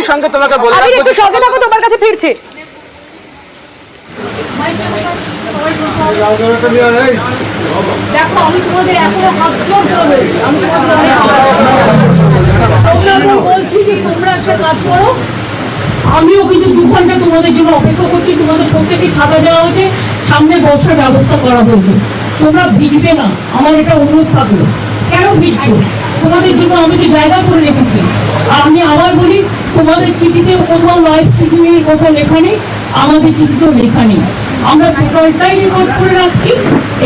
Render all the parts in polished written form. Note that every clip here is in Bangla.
একই সঙ্গে তোমাকে বলে আমি একটু সঙ্গে থাকো, তোমার কাছে ফিরছি। দেখো আমি তোমাদের এখনো হাত জোর করে আমি বলছি যে তোমরা একটা কাজ করো। আমিও কিন্তু 2 ঘন্টা তোমাদের জন্য অপেক্ষা করছি। তোমাদের প্রত্যেকে ছাতা দেওয়া হয়েছে, সামনে বসার ব্যবস্থা করা হয়েছে। তোমরা ভিজবে না, আমার এটা অনুরোধ থাকলো। কেন ভিজছো? তোমাদের জন্য আমি তো জায়গা করে রেখেছি। আর আমি আবার বলি, তোমাদের চিঠিতেও কোথাও লাইভ স্ট্রিমিংয়ের কথা লেখা নেই, আমাদের চিঠিতেও লেখা নেই। আমরা টোটালটাই রেকর্ড করে রাখছি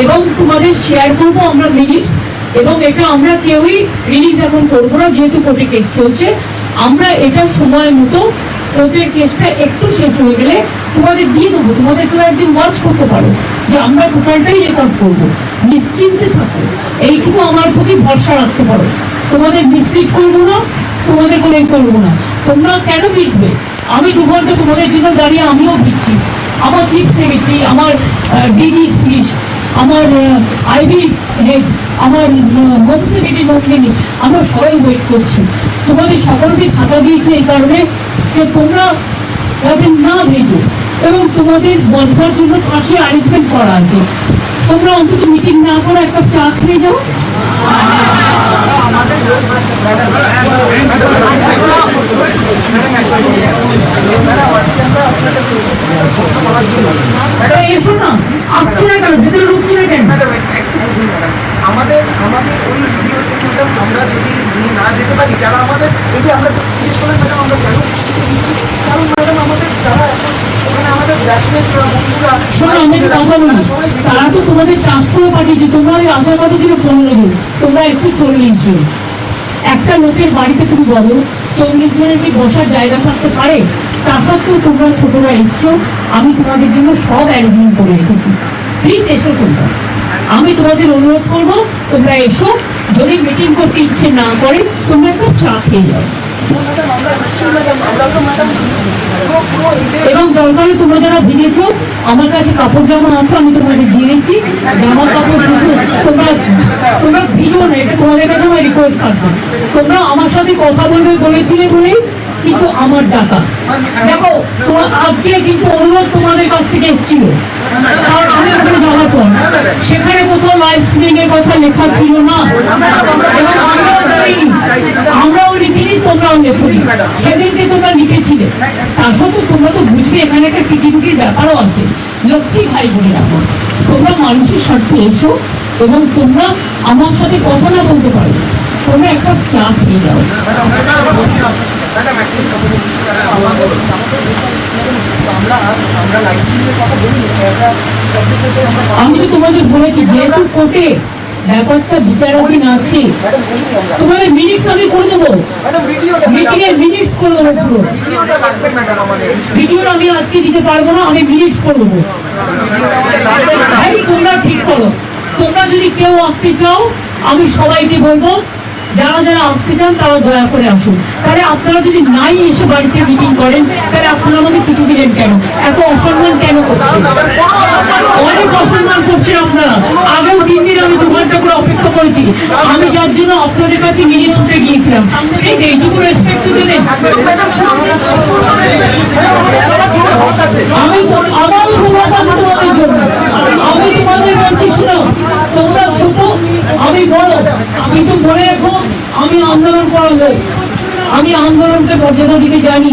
এবং তোমাদের শেয়ার করবো আমরা মিনিটস। এবং এটা আমরা কেউই রিলিজ এখন করবো না, যেহেতু কোর্টে কেস চলছে। আমরা এটা সময় মতো কোর্টের কেসটা একটু শেষ হয়ে গেলে তোমাদের দিয়ে দেবো। তোমাদের তো একদিন ওয়াচ করতে পারো যে আমরা টোটালটাই রেকর্ড করবো। নিশ্চিন্তে থাকো, এইটুকু আমার প্রতি ভরসা রাখতে পারো। তোমাদের মিসলিড করবো না, তোমাদের কোনো করবো না। তোমরা কেন ভিড়বে? আমি 2 ঘন্টা তোমাদের জন্য দাঁড়িয়ে আমিও ভিড়ছি। আমার চিফ সেক্রেটারি, আমার ডিজি পুলিশ, আমার আইবি হেড, আমার হোম সেক্রেটারি মন্ত্রী, আমরা সবাই ওয়েট করছি। তোমাদের সকলকে ছাতা দিয়েছে এই কারণে যে তোমরা যাতে না ভেজো, এবং তোমাদের বসবার জন্য পাশে অ্যারেঞ্জমেন্ট করা আছে। তোমরা অন্তত মিটিং না করে একটা চা খেয়ে যাও। এসো না, আসছে না কেন? ভেতরে ঢুকছে না কেন? আমাদের ওই ভিডিও থেকে আমরা যদি নিয়ে না যেতে পারি, যারা আমাদের এই যে আমরা জিজ্ঞেস করলেন ম্যাডাম আমরা কেন দিচ্ছি, কারণ ম্যাডাম আমাদের যারা এখন ওখানে আমাদের ব্যাচমেট বন্ধুরা, শোনো আমি একটা কথা বলি, তারা তো তোমাদের ট্রাস্ট করে পাঠিয়েছে। তোমাদের আসার কথা ছিল 15 জন, তোমরা এসছো 40 জন। একটা লোকের বাড়িতে তুমি বলো 40 জনের কি বসার জায়গা থাকতে পারে? তা সত্ত্বেও তোমরা ছোটরা এসছো, আমি তোমাদের জন্য সব অ্যারেঞ্জমেন্ট করে রেখেছি। প্লিজ এসো তোমরা, আমি তোমাদের অনুরোধ করবো তোমরা এসো। যদি মিটিং করতে ইচ্ছে না করে তোমরা একটু চা খেয়ে যাও। এবং দরকারে তোমরা যারা ভিজেছো, আমার কাছে কাপড় জামা আছে, আমি তোমাদের দিয়ে দিচ্ছি। জামা কাপড় কিছু তোমরা ভিজো না, এটা তোমাদের কাছে আমার রিকোয়েস্ট থাকবে। তোমরা আমার সাথে কথা বলবে বলেছিলে বলেই কিন্তু আমার ডাকা। দেখো আজকে কিন্তু অনুরোধ তোমাদের কাছ থেকে এসেছিল, কারণ আমি ওখানে যাওয়ার পর সেখানে কোথাও লাইভ স্ট্রিমিং এর কথা লেখা ছিল না, এবং আমরাও লিখিনি, তোমরাও লেখনি। সেদিনকে তোমরা লিখেছিলে। তা সত্ত্বেও তোমরা তো বুঝবে এখানে একটা সিকিউরিটির ব্যাপারও আছে। লক্ষ্মী ভাই বলে রাখো, তোমরা মানুষের স্বার্থে এসো এবং তোমরা আমার সাথে কথা না বলতে পারো, তোমরা একটা চা খেয়ে যাও। আমি তো তোমাদের বলেছি, যেহেতু কোর্টে ব্যাপারটা বিচারাধীন আছে, তোমাদের মিনিটস আমি করে দেবো, মিটিং এর মিনিটস করে দেবো। পুরো ভিডিওটা আমি আজকে দিতে পারবো না, আমি মিনিটস করে দেবো। তোমরা ঠিক করো, তোমরা যদি কেউ আসতে চাও আমি সবাইকে বলবো যারা যারা আসতে চান তারা দয়া করে আসুন। তাহলে আপনারা যদি নাই এসে বাড়িতে মিটিং করেন, তাহলে আপনারা আমাকে চিঠি দিলেন কেন? এত অসম্মান কেন করছেন? অনেক অসম্মান করছেন আপনারা। আগেও 3 দিন আমি 2 ঘন্টা করে অপেক্ষা করেছি, আমি যার জন্য আপনাদের কাছে নিজে ছুটে গিয়েছিলাম। প্লিজ এইটুকু রেসপেক্ট তো দেবেন। আমি আবারও তোমার কাছে তোমাদের জন্য আমি তোমাদের বলছি, শোনো তোমরা ছোট আমি বড়, আমি তো মনে রাখো আমি আন্দোলন করা লোক, আমি আন্দোলনকে মর্যাদা দিতে জানি।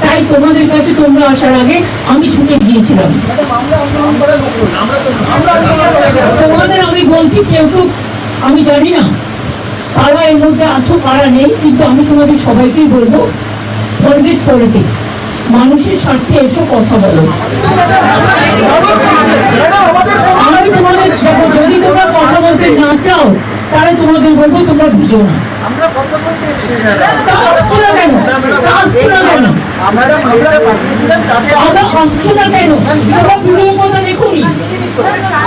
তাই তোমাদের কাছে তোমরা আসার আগে আমি ছুটে গিয়েছিলাম। তোমাদের আমি বলছি, কেউ কেউ আমি জানি না কারা এর মধ্যে আছো কারা নেই, কিন্তু আমি তোমাদের সবাইকেই বলবো ফরগেট পলিটিক্স, মানুষের স্বার্থে এসো, কথা বলো। আমি তোমাদের যদি তোমরা কথা বলতে না চাও তাহলে তোমাদের বলবো তোমরা বুঝো না। আমরা কথা বলতে এসেছি, আসছো না কেন? আসছো না কেন? আমরা পাঠিয়েছিলাম আমরা আসছো না কেন? তোমরা ভিডিও কথা দেখুনি।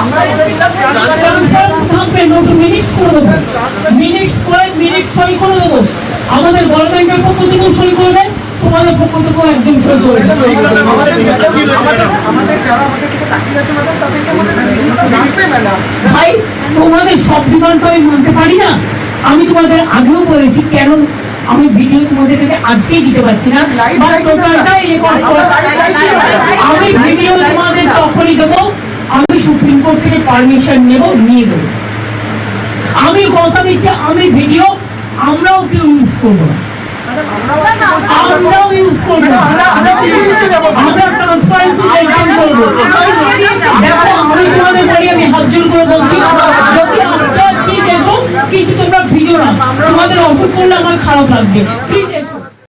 আমরা বলেছিলাম ট্রান্সপারেন্স থাকবে, নোট মিনিটস করে দেবো, মিনিটস করে মিনিট সই করে দেবো। আমাদের গভর্নমেন্টের পক্ষ থেকেও সই করবে, তোমাদের পক্ষ থেকেও একদিন সই করবে। ভাই তোমাদের সব ডিমান্ড তো আমি মানতে পারি না। আমি তোমাদের আগেও বলেছি কেন আমি ভিডিও তোমাদের কাছে আজকেই দিতে পারছি না, Live বা চাইছি না। টোটালটাই রেকর্ড আমরা live চাইছি না। আমি ভিডিও তোমাদের তখনই দেবো, আমি সুপ্রিম কোর্ট থেকে পারমিশন নিয়ে দেবো। আমি কথা দিচ্ছি, আমি ভিডিও আমরাও কেউ ইউজ করবো না, আমরাও ইউজ করবো না, আমরা ট্রান্সপারেন্সি মেনটেন করবো। দেখো আমি তোমাদের বলি, আমি হাত জোর করে বলছি, যদি আস্তে প্লিজ এসো, কিন্তু তোমরা ভিজো না, তোমাদের অসুখ করলে আমার খারাপ লাগবে প্লিজ।